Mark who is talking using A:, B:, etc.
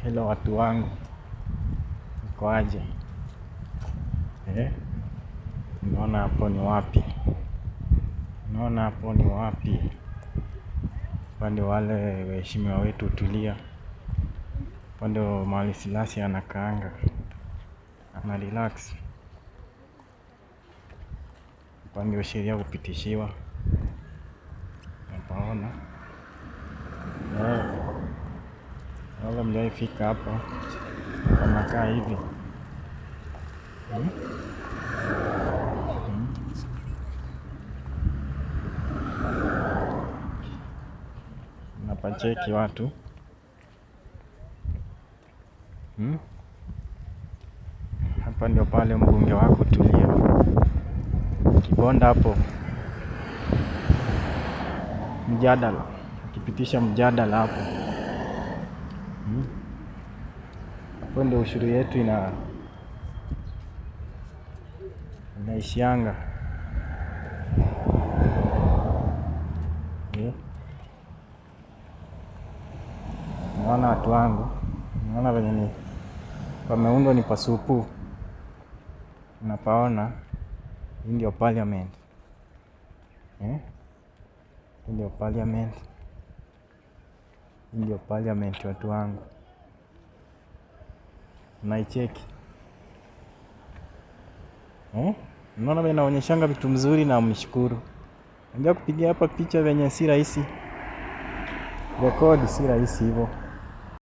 A: Hello watu wangu, mko aje? Unaona hapo ni wapi? Unaona hapo ni wapi? Pande wale waheshimiwa wetu Tulia, pande mahali Silasi anakaanga, ana relax, pande wa sheria kupitishiwa. Napaona wala mjaifika hapa, kanakaa hivi. Napacheki watu. Hapa ndio pale mbunge wako Tulia Kibonda hapo, mjadala akipitisha mjadala hapo. Hapo ndio ushuru yetu inaishianga. Naona watu wangu, naona venye ni pameundwa ni pasupu. Unapaona, hii ndio parliament. Hii ndio parliament. Hii ndio parliament watu wangu. Unaicheki. Unaona venye naonyeshanga vitu mzuri na mnishukuru. Ndio kupigia hapa picha venye si rahisi. Rekodi si rahisi hivyo.